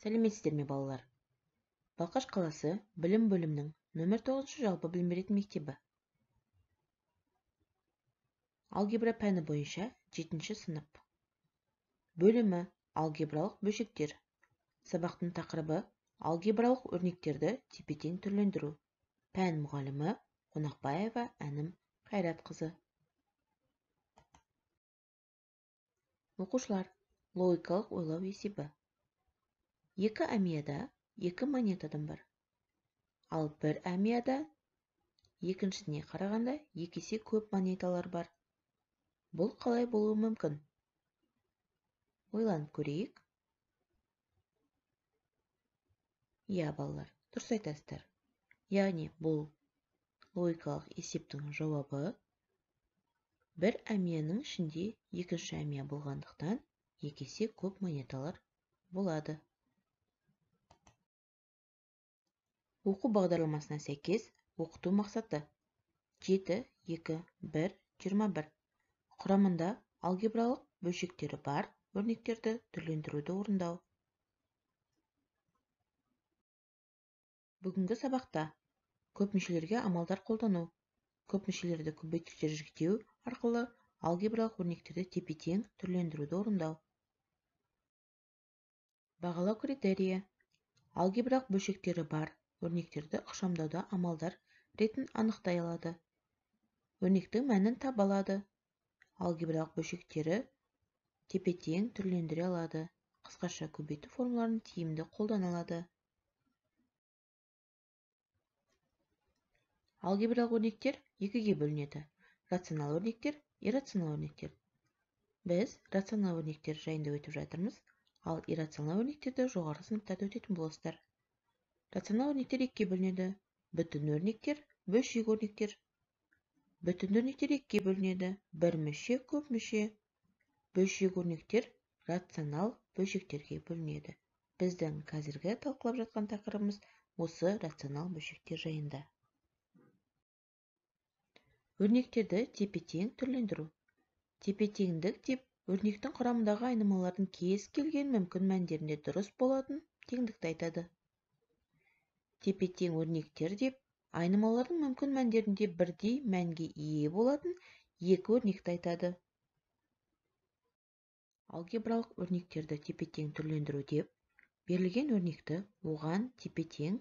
Сәлеметсіздер ме, балалар? Балқаш қаласы білім бөлімінің нөмір 9 жалпы білім беретін мектебі. Алгебра пәні бойынша 7-ші сынып. Бөлімі алгебралық бөлшектер. Сабақтың тақырыбы алгебралық өрнектерді тепе-тең түрлендіру. Пән мұғалімі Қонақбаева Әнім Қайратқызы. Оқушылар, логикалық ойлау есебі. Екі әмияда екі монетадан бар. Ал бір әмияда екіншісіне қарағанда екі есе көп монеталар бар. Бұл қалай болуы мүмкін? Ойланып көрейік. Балалар, дұрыс айтасыздар. Яғни бұл логикалық есептің жауабы бір әмияның ішінде екінші әмия болғандықтан екі есе көп монеталар болады. Оқу бағдарламасына сәйкес оқыту мақсаты 7-2-1-21. Құрамында алгебралық бөлшектері бар өрнектерді түрлендіруді орындау. Бүгінгі сабақта көп мүшелерге амалдар қолдану, көп мүшелерді көбейтікше жіктеу арқылы алгебралық өрнектерді тепе-тең түрлендіруді орындау. Бағалау критерийі. Алгебралық бөлшектері бар өрнектерді ықшамдауда амалдар ретін анықтай алады. Өрнектің мәнін таба алады. Алгебралық бөлшектері тепе-тең түрлендіре алады. Қысқаша көбейту формулаларын тиімді қолдана алады. Алгебралық өрнектер екіге бөлінеді. Рационал өрнектер, иррационал өрнектер. Біз рационал өрнектер жайында өтіп жатырмыз, ал иррационал өрнектерді жоғарғы сыныптарда өтетін боласыздар. Рационал өрнектер екіге бөлінеді. Бүтін өрнектер, бөлшек өрнектер. Бүтін өрнектер екіге бөлінеді. Бір мүше, көп мүше. Бөлшек өрнектер рационал бөлшектерге бөлінеді. Біздің қазіргі талқылап жатқан тақырыбымыз осы рационал бөлшектер жайында. Өрнектерді тепе-тең түрлендіру. Тепе-теңдік деп өрнектің құрамындағы айнымалардың кез келген мүмкін мәндерінде дұрыс болатын теңдікті айтады. Тепе-тең өрнектер деп айнымалардың мүмкін мәндерінде бірдей мәнге ие болатын екі өрнекті айтады. Алгебралық өрнектерді тепе-тең түрлендіру деп берілген өрнекті оған тепе-тең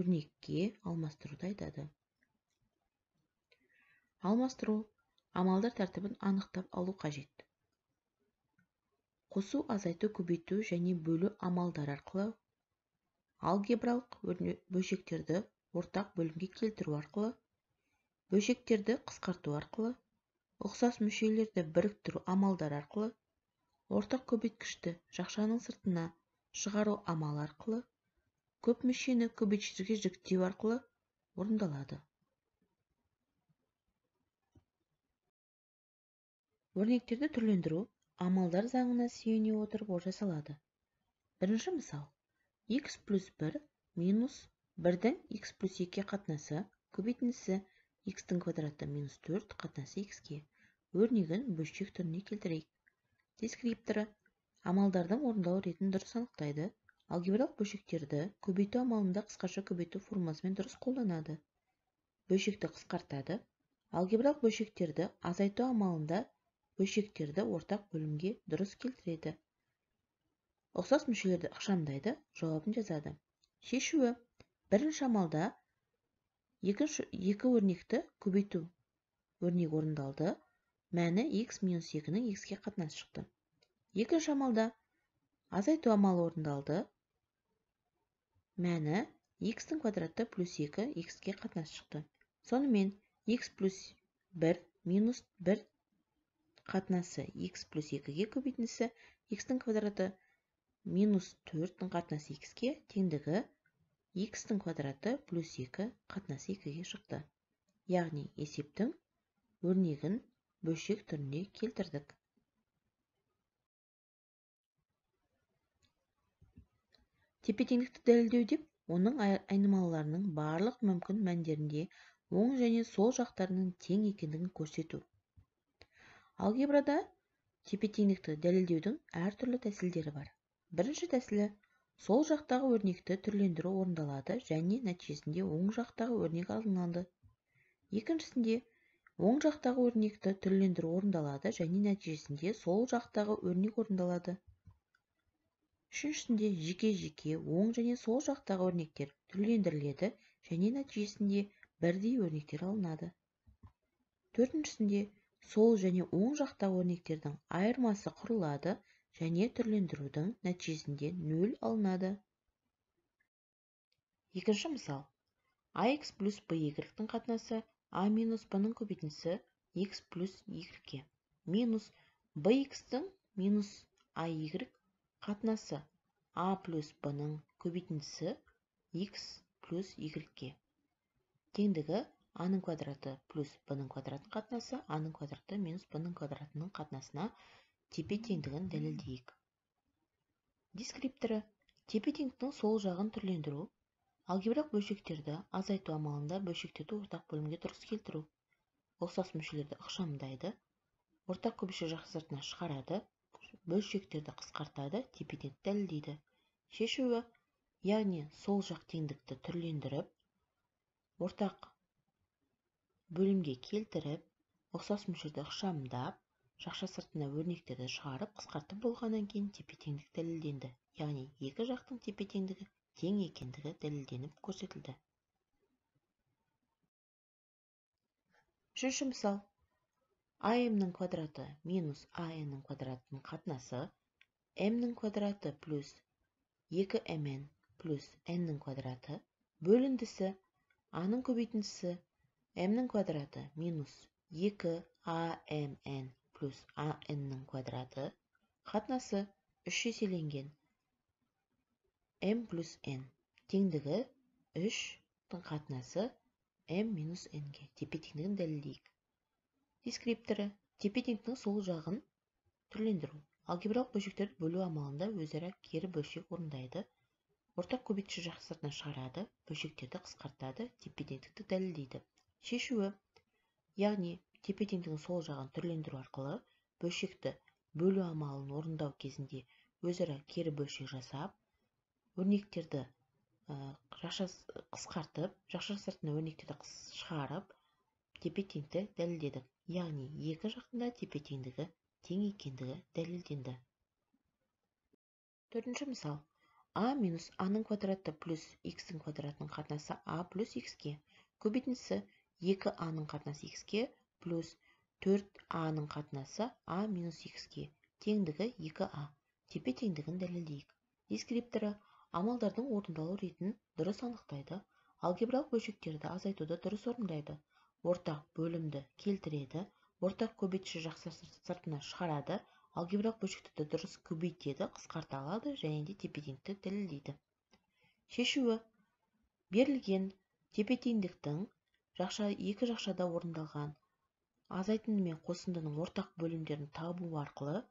өрнекке алмастыруды айтады. Алмастыру амалдар тәртібін анықтап алу қажет. Қосу, азайту, көбейту және бөлу амалдар арқылы алгебралық бөлшектерді ортақ бөлімге келтіру арқылы, бөлшектерді қысқарту арқылы, ұқсас мүшелерді біріктіру амалдар арқылы, ортақ көбейткішті жақшаның сыртына шығару амалы арқылы, көп мүшені көбейткіштерге жіктеу арқылы орындалады. Өрнектерді түрлендіру амалдар заңына сүйене отырып жасалады. Бірінші мысал. X плюс 1 минус 1-дің x плюс 2 қатынасы көбейтіндісі x-тің квадраты минус 4 қатынасы x-ке. Өрнегін бөлшек түріне келтірейік. Дескрипторы амалдардың орындалу ретін дұрыс анықтайды. Алгебралық бөлшектерді көбейту амалында қысқаша көбейту формуласымен дұрыс қолданады. Бөлшекті қысқартады. Алгебралық бөлшектерді азайту амалында бөлшектерді ортақ бөлімге дұрыс келтіреді. Ұқсас мүшелерді ықшамдайды, жауабын жазады. Шешуі. Бірінші амалда екі өрнекті көбейту өрнек орындалды. Мәні x минус 2-ның x-ке қатынасы шықты. Екінші амалда азайту амалы орындалды. Мәні x-тің квадраты плюс 2 x-ке қатынасы шықты. Сонымен x плюс 1 минус 1 қатынасы x плюс 2-ге көбейтіндісі x-тің квадраты минус 4-тің қатынасы x-ке теңдігі x-тің квадраты плюс 2 қатынасы 2-ге шықты. Яғни есептің өрнегін бөлшек түріне келтірдік. Тепе-теңдікті дәлелдеу деп оның айнымалыларының барлық мүмкін мәндерінде оң және сол жақтарының тең екендігін көрсету. Алгебрада тепе-теңдікті дәлелдеудің әртүрлі тәсілдері бар. Бірінші тәсілі сол жақтағы өрнекті түрлендіру орындалады және нәтижесінде оң жақтағы өрнек алынады. Екіншісінде оң жақтағы өрнекті түрлендіру орындалады және нәтижесінде сол жақтағы өрнек орындалады. Үшіншісінде жеке-жеке оң және сол жақтағы өрнектер түрлендіріледі және нәтижесінде бірдей өрнектер алынады. Төртіншісінде сол және оң жақтағы өрнектердің айырмасы құрылады және түрлендірудің нәтижесінде 0 алынады. Екінші мысал. ax плюс by-дің қатынасы a минус b-ның көбейтіндісі x плюс y-ге минус bx-дің минус ay қатынасы a плюс b-ның көбейтіндісі x плюс y-ге теңдігі a-ның квадраты плюс b-ның квадратының қатынасы a-ның квадраты минус b-ның квадратының қатынасына тепе-теңдігін дәлелдейік. Дескрипторы тепе-теңдіктің сол жағын түрлендіру, алгебралық бөлшектерді азайту амалында бөлшектерді ортақ бөлімге дұрыс келтіру, ұқсас мүшелерді ықшамдайды, ортақ көбейші жақсы сыртына шығарады, бөлшектерді қысқартады, тепе-теңдікті дәлелдейді. Шешуі, яғни сол жақ теңдікті түрлендіріп, ортақ бөлімге келтіріп, ұқсас мүшелерді ықшамдап, жақша сыртына өрнектерді шығарып, қысқартып болғаннан кейін тепе-теңдік дәлелденді. Яғни екі жақтың тепе-теңдігі тең екендігі дәлелденіп көрсетілді. Үшінші мысал. am-ның квадраты минус an-ның квадратының қатынасы m-ның квадраты плюс 2mn плюс n-ның квадраты бөліндісі a-ның көбейтіндісі m-ның квадраты минус 2amn плюс an-ның квадраты қатынасы 3 еселенген m плюс n теңдігі 3-дің қатынасы m минус n-ге тепе-теңдігін дәлелдейік. Дескрипторы тепе-теңдіктің сол жағын түрлендіру. Алгебралық бөлшектерді бөлу амалында өзара кері бөлшек орындайды. Ортақ көбейтші жақсы сыртына шығарады, бөлшектерді қысқартады, тепе-теңдікті дәлелдейді. Шешуі, яғни тепе-теңдігін сол жағын түрлендіру арқылы бөлшекті бөлу амалын орындау кезінде өзара кері бөлшек жасап, өрнектерді қысқартып, жақша сыртына өрнектерді шығарып, тепе-теңдікті дәлелдедік. Яғни екі жақтында тепе-теңдігі тең екендігі дәлелденді. Төртінші мысал. a минус a-ның квадраты плюс x-дің квадратының қатынасы a плюс x-ге көбейтіндісі 2a-ның қатынасы x-ге плюс 4a-ның қатынасы a минус x-ге теңдігі 2a тепе-теңдігін дәлелдейік. Дескрипторы амалдардың орындалу ретін дұрыс анықтайды, алгебралық бөлшектерді азайтуды дұрыс орындайды, ортақ бөлімді келтіреді, ортақ көбейтші жақсы сыртына шығарады, алгебралық бөлшектерді дұрыс көбейтеді, қысқарта алады және де тепе-теңдікті дәлелдейді. Шешуі, берілген тепе-теңдіктің екі жақшада орындалған азайтынды мен қосындының ортақ бөлімдерін табу арқылы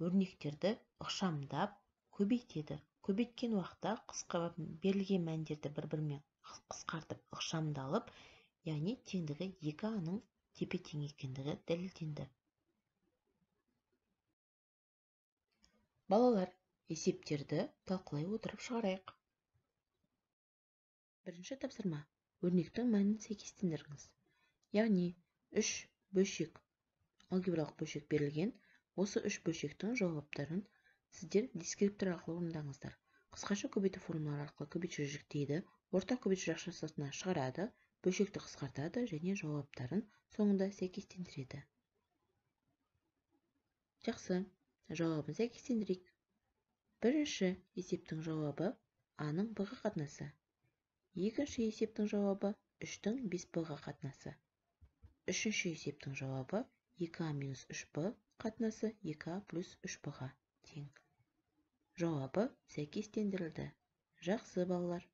өрнектерді ықшамдап көбейтеді. Көбейткен уақытта берілген мәндерді бір-бірімен қысқартып ықшамдалып, яғни теңдігі 2a-ның тепе-тең екендігі дәлелденді. Балалар, есептерді талқылай отырып шығарайық. Бірінші тапсырма. Өрнектің мәнін сәйкестендіріңіз. Яғни 3 бөлшек, алгебралық бөлшек берілген. Осы 3 бөлшектің жауаптарын сіздер дескриптор арқылы орындаңыздар. Қысқаша көбейту формулалары арқылы көбейтші жіктейді, ортақ көбейтші жақша сыртына шығарады, бөлшекті қысқартады және жауаптарын соңында сәйкестендіреді. Жақсы. Жауабын сәйкестендірейік. Бірінші есептің жауабы a-ның b-ға қатынасы. Екінші есептің жауабы 3-дің 5b-ға қатынасы. Үшінші есептің жауабы 2a минус 3b қатынасы 2a плюс 3b-ға тең. Жауабы сәйкестендірілді. Жақсы, балалар.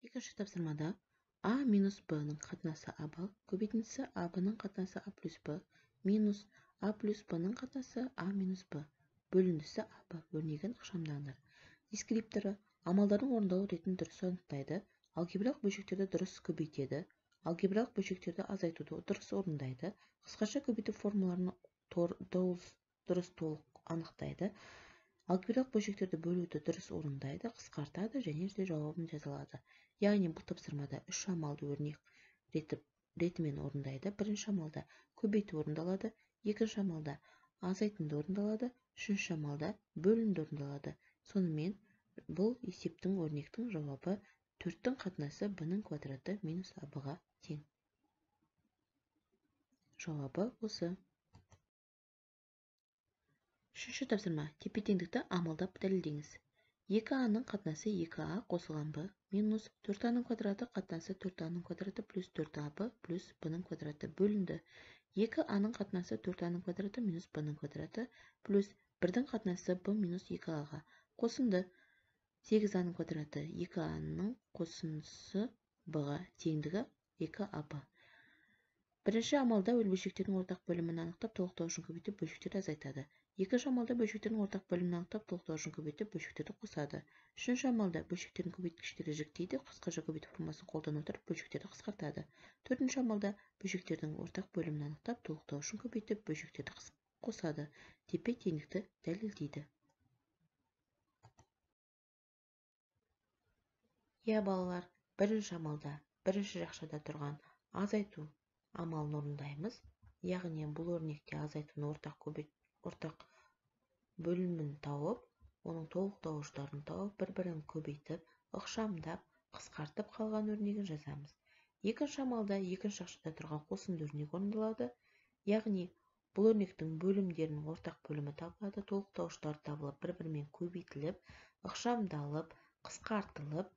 Екінші тапсырмада a минус b-ның қатынасы ab көбейтіндісі ab-ның қатынасы a плюс b минус a плюс b-ның қатынасы a минус b бөліндісі ab өрнегін ықшамдаңдар. Дескрипторы амалдардың орындалу ретін дұрыс анықтайды, алгебралық бөлшектерді дұрыс көбейтеді, алгебралық бөлшектерді азайтуды дұрыс орындайды, қысқаша көбейту формулаларын дұрыс толық анықтайды, алгебралық бөлшектерді бөлуді дұрыс орындайды, қысқартады және де жауабын жазалады. Яғни бұл тапсырмада 3 амалды өрнек ретімен орындайды. Бірінші амалда көбейту орындалады, екінші амалда азайтынды орындалады, үшінші амалда бөлінді орындалады. Сонымен бұл есептің өрнектің жауабы 4-тің қатынасы b-ның квадраты минус аб-ға тең. Жауабы осы. Үшінші тапсырма. Тепе-теңдікті амалдап дәлелдеңіз. 2а-ның қатынасы 2а қосылған b минус 4а-ның квадраты қатынасы 4а-ның квадраты плюс 4аб плюс b-ның квадраты бөлінді. 2а-ның қатынасы 4а-ның квадраты минус b-ның квадраты плюс 1-дің қатынасы b минус 2а-ға қосынды. 8а-ның квадраты 2а-ның қосындысы b-ға теңдігі 2аб. Бірінші амалда бөлшектердің ортақ бөлімін анықтап толықтау үшін көбейтіп бөлшектерді азайтады. Екінші амалда бөлшектердің ортақ бөлімін анықтап толықтау үшін көбейтіп бөлшектерді қосады. Үшінші амалда бөлшектердің көбейткіштерді жіктейді, қысқаша көбейту формасын қолдана отырып бөлшектерді қысқартады. Төртінші амалда бөлшектердің ортақ бөлімін анықтап толықтау үшін көбейтіп бөлшектерді қосады. Тепе-теңдікті дәлелдейді. Балалар, бірінші амалда бірінші жақшада тұрған азайту амалын орындаймыз. Яғни бұл өрнекте азайтуны ортақ бөлімін тауып, оның толықтауыштарын тауып, бір-бірін көбейтіп, ықшамдап, қысқартып қалған өрнегін жазамыз. Екінші амалда екінші жақшада тұрған қосынды өрнек орындалады. Яғни бұл өрнектің бөлімдерінің ортақ бөлімі табылады, толықтауыштар табылып, бір-бірімен көбейтіліп, ықшамдалып, қысқартылып,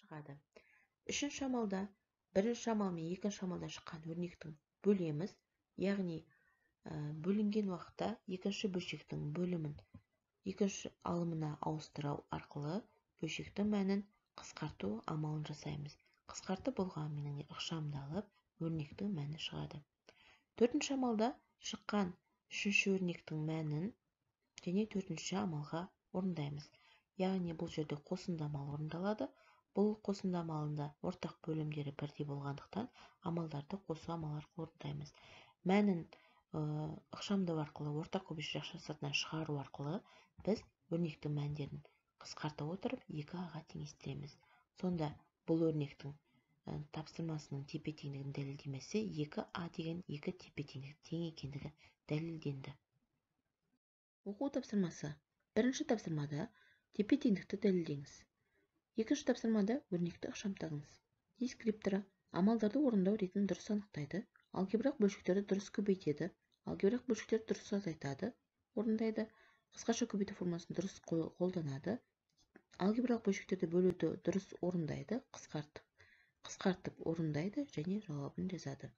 шығады. Үшінші амалда бірінші амал мен екінші амалда шыққан өрнектің бөлеміз, яғни бөлінген уақытта екінші бөлшектің бөлімін екінші алымына ауыстыру арқылы бөлшектің мәнін қысқарту амалын жасаймыз. Қысқартып болғанмен ықшамдалып, өрнектің мәні шығады. Төртінші амалда шыққан үшінші өрнектің мәнін және төртінші амалға орындаймыз. Яғни бұл жерде қосынды амал орындалады. Бұл қосынды амалында ортақ бөлімдері бірдей болғандықтан амалдарды қосу амалы арқылы орындаймыз. Мәнін ықшамдау арқылы ортақ көбейтші жақшасынан шығару арқылы біз өрнектің мәндерін қысқарта отырып 2а-ға теңестіреміз. Сонда бұл өрнектің тапсырмасының тепе-теңдігін дәлелдемесі 2а деген екі тепе-теңдік тең екендігі дәлелденді. Оқу тапсырмасы. Бірінші тапсырмада тепе-теңдікті дәлелдеңіз. Екінші тапсырмада өрнекті ықшамдаңыз. Дескрипторы амалдарды орындау ретін дұрыс анықтайды, алгебралық бөлшектерді дұрыс көбейтеді, алгебралық бөлшектерді дұрыс азайтады, орындайды, қысқаша көбейту формасын дұрыс қолданады, алгебралық бөлшектерді бөлуді дұрыс орындайды, қысқартып орындайды және жауабын жазады.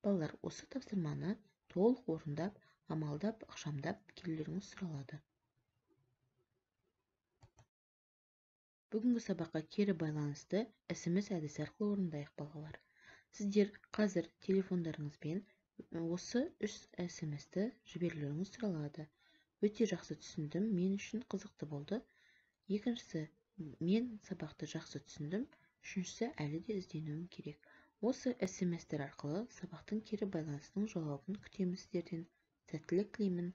Балалар, осы тапсырманы толық орындап, амалдап, ықшамдап келулеріңіз сұралады. Бүгінгі сабаққа кері байланысты SMS әдісі арқылы орындайық балалар. Сіздер қазір телефондарыңызбен осы 3 SMS-ті жіберулеріңіз сұралады. Өте жақсы түсіндім, мен үшін қызықты болды. Екіншісі, мен сабақты жақсы түсіндім. Үшіншісі, әлі де ізденуім керек. Осы SMS-тер арқылы сабақтың кері байланысының жауабын күтеміз сіздерден. Сәттілік тілеймін.